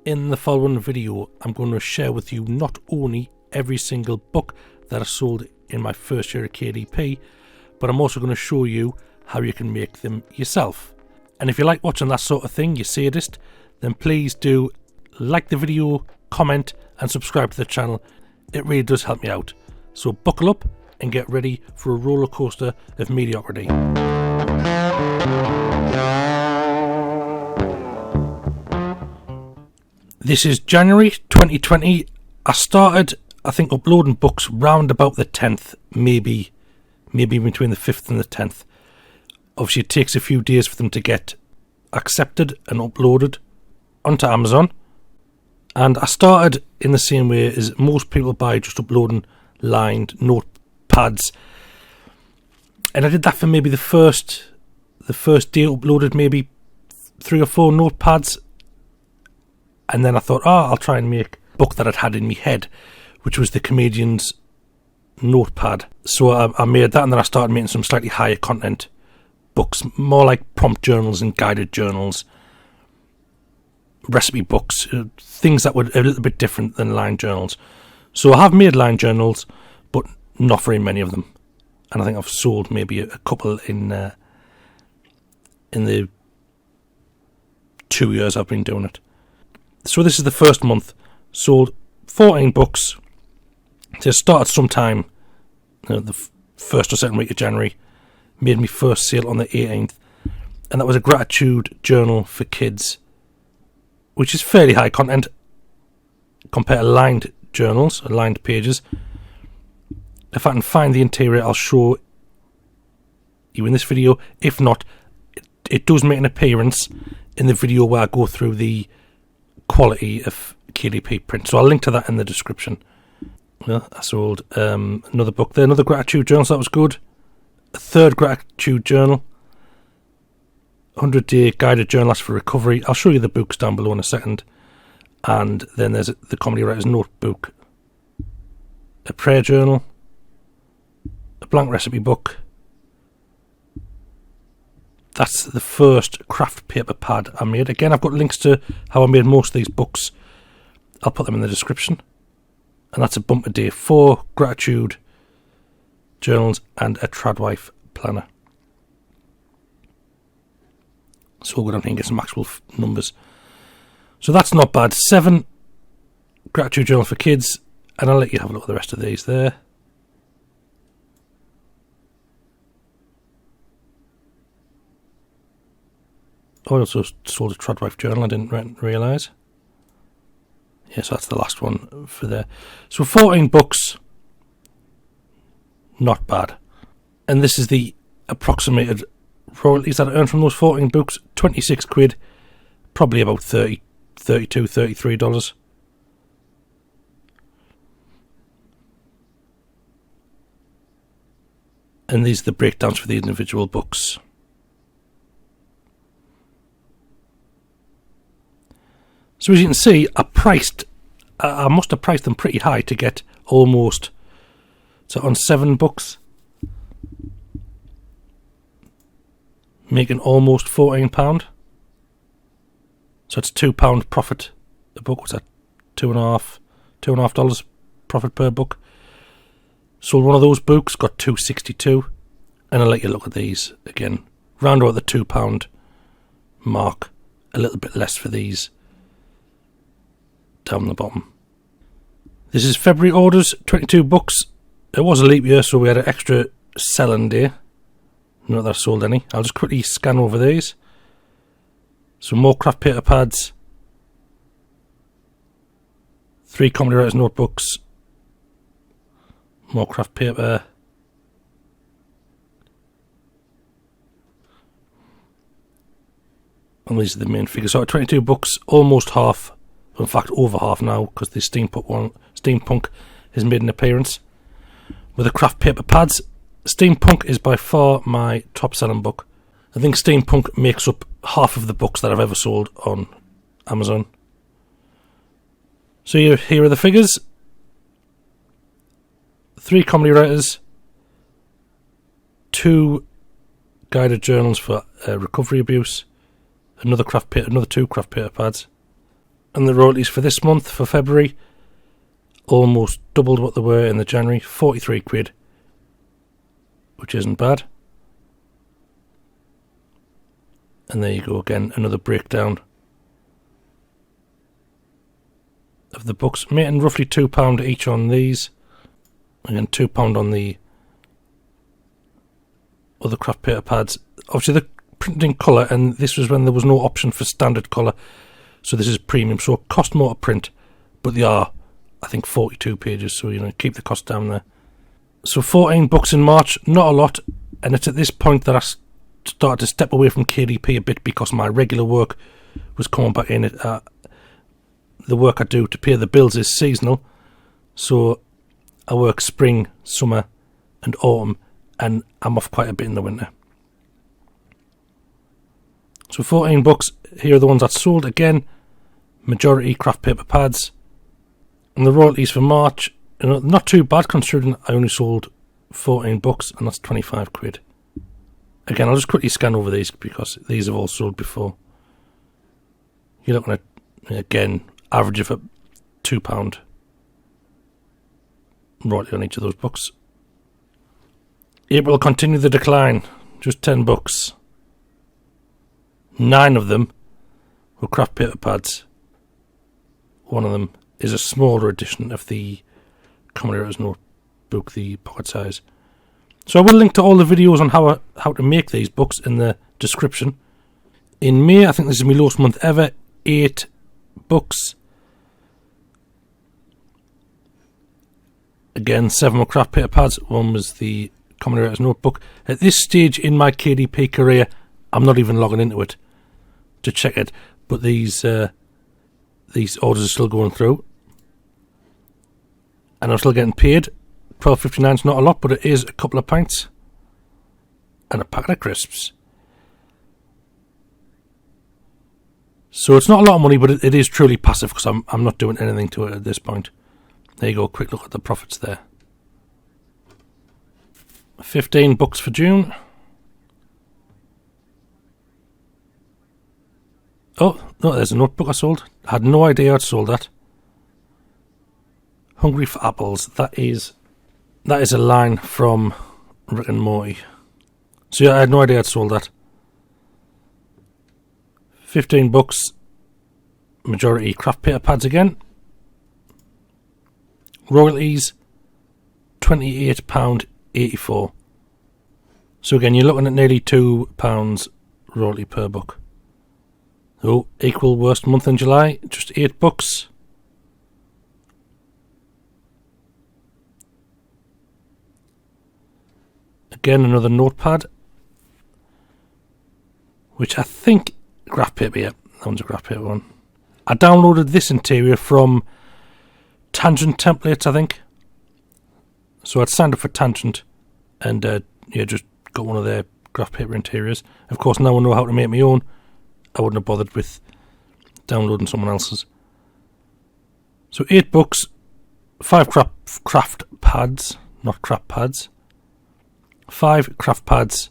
In the following video, I'm going to share with you not only every single book that I sold in my first year at KDP, but I'm also going to show you how you can make them yourself. And if you like watching that sort of thing, you sadist, then please do like the video, comment and subscribe to the channel. It really does help me out. So buckle up and get ready for a roller coaster of mediocrity. This is January 2020. I started, I think, uploading books round about the 10th, maybe between the 5th and the 10th. Obviously it takes a few days for them to get accepted and uploaded onto Amazon. And I started in the same way as most people buy, just uploading lined notepads. And I did that for maybe the first day, uploaded maybe 3 or 4 notepads. And then I thought, I'll try and make a book that I'd had in my head, which was the Comedian's notepad. So I made that, and then I started making some slightly higher content books, more like prompt journals and guided journals, recipe books, things that were a little bit different than lined journals. So I have made lined journals, but not very many of them. And I think I've sold maybe a couple in the 2 years I've been doing it. So this is the first month. Sold 14 books. So I started sometime the first or second week of January. Made my first sale on the 18th. And that was a gratitude journal for kids, which is fairly high content compared to lined journals, or lined pages. If I can find the interior, I'll show you in this video. If not, it does make an appearance in the video where I go through the quality of KDP print, so I'll link to that in the description. Well, I sold another book there, another gratitude journal, so that was good. A third gratitude journal, 100-day guided journal for recovery. I'll show you the books down below in a second. And then there's the Comedy Writer's Notebook, a prayer journal, a blank recipe book. That's the first craft paper pad I made. Again, I've got links to how I made most of these books. I'll put them in the description. And that's a bumper day. 4 gratitude journals and a Tradwife planner. So we'll go down here and get some actual numbers. So that's not bad. 7 gratitude journals for kids. And I'll let you have a look at the rest of these there. I also sold a Tradwife journal, I didn't realise. Yes, that's the last one for there. So 14 books, not bad. And this is the approximated royalties that I earned from those 14 books, 26 quid, probably about $32, $33. And these are the breakdowns for the individual books. So as you can see, I must have priced them pretty high to get almost, so on 7 books, making almost £14. So it's £2 profit a book. What's that? $2.50 profit per book. Sold one of those books, got $2.62, and I'll let you look at these again. Round about the £2 mark, a little bit less for these. Down the bottom. This is February orders, 22 books. It was a leap year, so we had an extra selling day. Not that I sold any. I'll just quickly scan over these. Some more craft paper pads. 3 Comedy Writer's Notebooks. More craft paper. And these are the main figures. So 22 books, almost half. In fact, over half now, because the Steampunk has made an appearance. With the craft paper pads, Steampunk is by far my top selling book. I think Steampunk makes up half of the books that I've ever sold on Amazon. So here are the figures. 3 comedy writers, 2 guided journals for recovery abuse, another 2 craft paper pads, And the royalties for this month, for February, almost doubled what they were in the January, 43 quid, which isn't bad. And there you go again, another breakdown of the books, making roughly £2 each on these. Again, £2 on the other craft paper pads. Obviously they're printed in colour, and this was when there was no option for standard colour, so this is premium, so it cost more to print, but they are, I think, 42 pages, so keep the cost down there. So 14 books in March, not a lot, and it's at this point that I started to step away from KDP a bit because my regular work was coming back in. The work I do to pay the bills is seasonal, so I work spring, summer and autumn, and I'm off quite a bit in the winter. So 14 books, here are the ones that sold. Again, majority craft paper pads. And the royalties for March, not too bad considering I only sold 14 books, and that's 25 quid. Again, I'll just quickly scan over these because these have all sold before. You're looking at, again, average of £2 royalty on each of those books. April continued the decline, just 10 books. 9 of them were craft paper pads. One of them is a smaller edition of the Common Errors notebook, the pocket size. So I will link to all the videos on how to make these books in the description. In May, I think this is my lowest month ever, 8 books. Again, 7 were craft paper pads, one was the Common Errors notebook. At this stage in my KDP career, I'm not even logging into it to check it, but these orders are still going through, and I'm still getting paid. £12.59 is not a lot, but it is a couple of pints and a packet of crisps. So it's not a lot of money, but it is truly passive because I'm not doing anything to it at this point. There you go, quick look at the profits there. 15 books for June. Oh, no, there's a notebook I sold. I had no idea I'd sold that. Hungry for Apples. That is a line from Rick and Morty. So yeah, I had no idea I'd sold that. 15 books. Majority craft paper pads again. Royalties, £28.84. So again, you're looking at nearly £2 royalty per book. Oh, equal worst month in July, just 8 books. Again, another notepad, which I think graph paper. Yeah, that one's a graph paper one. I downloaded this interior from Tangent Templates, I think. So I'd signed up for Tangent, and just got one of their graph paper interiors. Of course, now I know how to make my own. I wouldn't have bothered with downloading someone else's. So 8 books, 5 craft pads, not crap pads, 5 craft pads,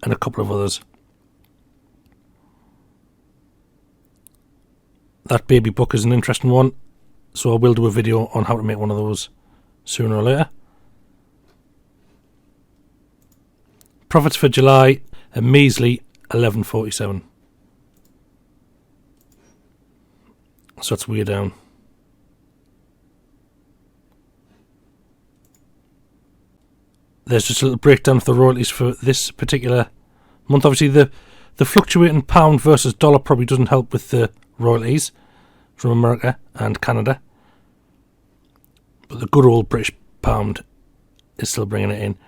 and a couple of others. That baby book is an interesting one, so I will do a video on how to make one of those sooner or later. Profits for July, a measly £11.47. So that's way down. There's just a little breakdown of the royalties for this particular month. Obviously, the fluctuating pound versus dollar probably doesn't help with the royalties from America and Canada. But the good old British pound is still bringing it in.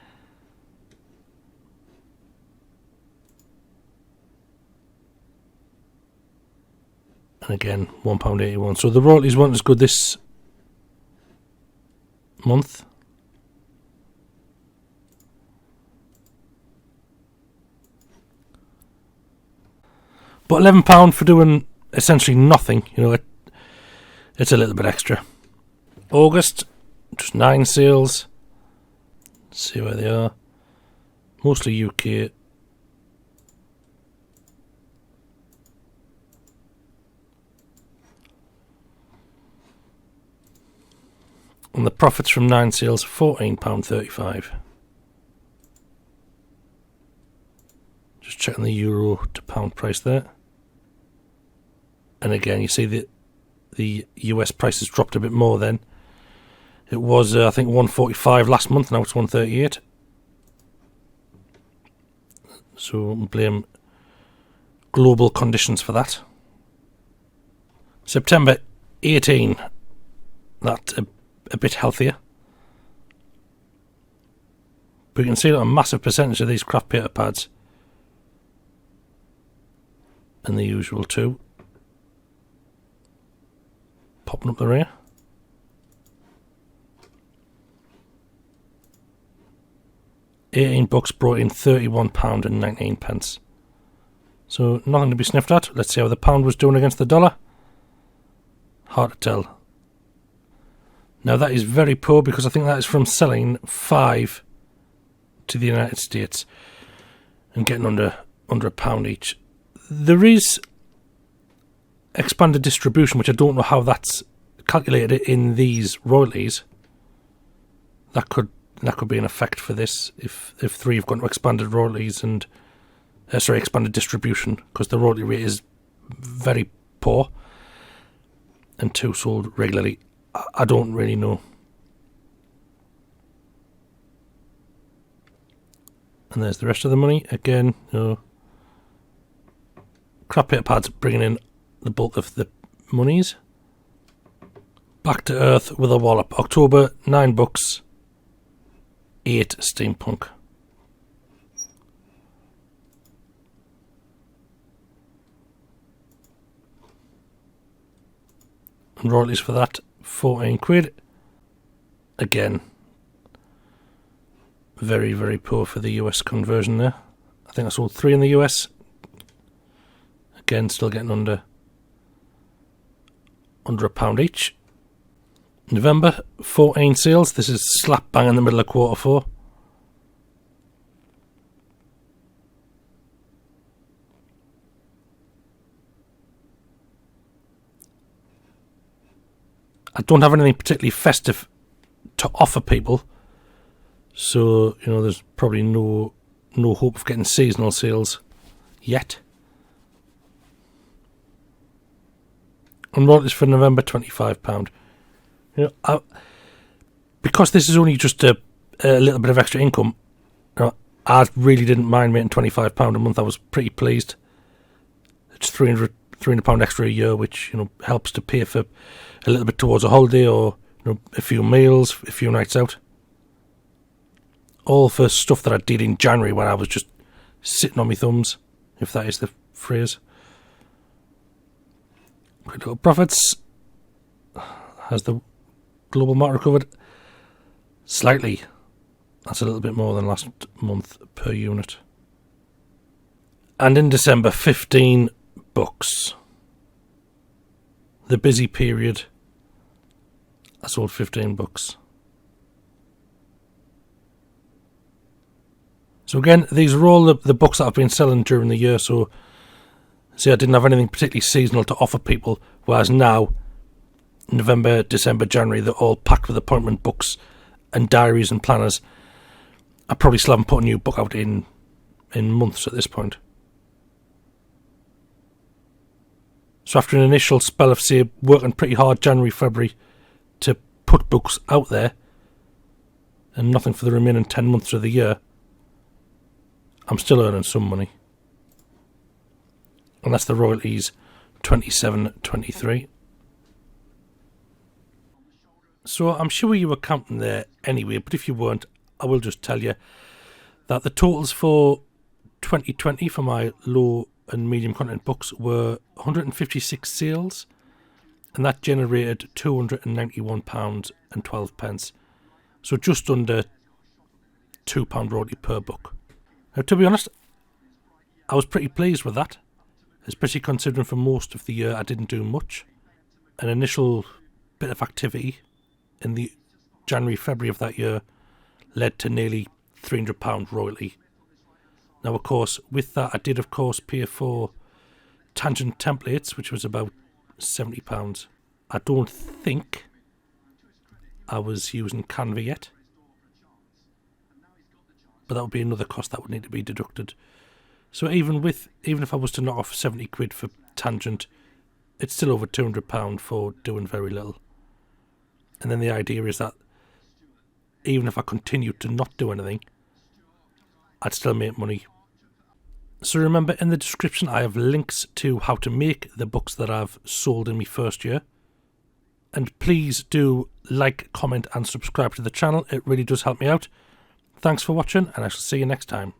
And again, £1.81. So the royalties weren't as good this month. But £11 for doing essentially nothing, it's a little bit extra. August, just 9 sales. Let's see where they are. Mostly UK. And the profits from 9 sales, £14.35. Just checking the euro to pound price there. And again, you see the US price has dropped a bit more then. It was, I think, 145 last month, now it's 138. So blame global conditions for that. September 18, that's a bit healthier. But you can see that a massive percentage of these craft paper pads, and the usual too, popping up the rear. £18 brought in £31.19. So nothing to be sniffed at. Let's see how the pound was doing against the dollar. Hard to tell. Now that is very poor because I think that is from selling 5 to the United States and getting under £1 each. There is expanded distribution, which I don't know how that's calculated in these royalties. That could be an effect for this if 3 have gone to expanded royalties and expanded distribution, because the royalty rate is very poor, and 2 sold regularly. I don't really know. And there's the rest of the money again. Craft paper pads bringing in the bulk of the monies. Back to earth with a wallop. October, £9. 8 steampunk. And royalties for that, 14 quid. Again, very, very poor for the US conversion there. I think I sold 3 in the US. Again, still getting under £1 each. November, 14 sales. This is slap bang in the middle of quarter 4. I don't have anything particularly festive to offer people, so there's probably no hope of getting seasonal sales yet. And royalties for November, £25. Because this is only just a little bit of extra income, I really didn't mind making £25 a month. I was pretty pleased. It's £300 extra a year, which helps to pay for a little bit towards a holiday or a few meals, a few nights out. All for stuff that I did in January when I was just sitting on my thumbs, if that is the phrase. Quick little profits. Has the global market recovered? Slightly. That's a little bit more than last month per unit. And in December, £15. The busy period, I sold £15. So again, these are all the books that I've been selling during the year. So see, I didn't have anything particularly seasonal to offer people, whereas now, November, December, January, they're all packed with appointment books and diaries and planners. I probably still haven't put a new book out in months at this point. So after an initial spell of, say, working pretty hard January, February to put books out there, and nothing for the remaining 10 months of the year, I'm still earning some money. And that's the royalties, 27.23. So I'm sure you were counting there anyway, but if you weren't, I will just tell you that the totals for 2020 for my low and medium content books were 156 sales, and that generated £291.12. So just under £2 royalty per book. Now, to be honest, I was pretty pleased with that, especially considering for most of the year I didn't do much. An initial bit of activity in the January, February of that year led to nearly £300 royalty. Now, of course, with that, I did, of course, pay for tangent templates, which was about £70. I don't think I was using Canva yet. But that would be another cost that would need to be deducted. So even if I was to knock off 70 quid for Tangent, it's still over £200 for doing very little. And then the idea is that even if I continued to not do anything, I'd still make money. So remember, in the description I have links to how to make the books that I've sold in my first year. And please do like, comment and subscribe to the channel. It really does help me out. Thanks for watching, and I shall see you next time.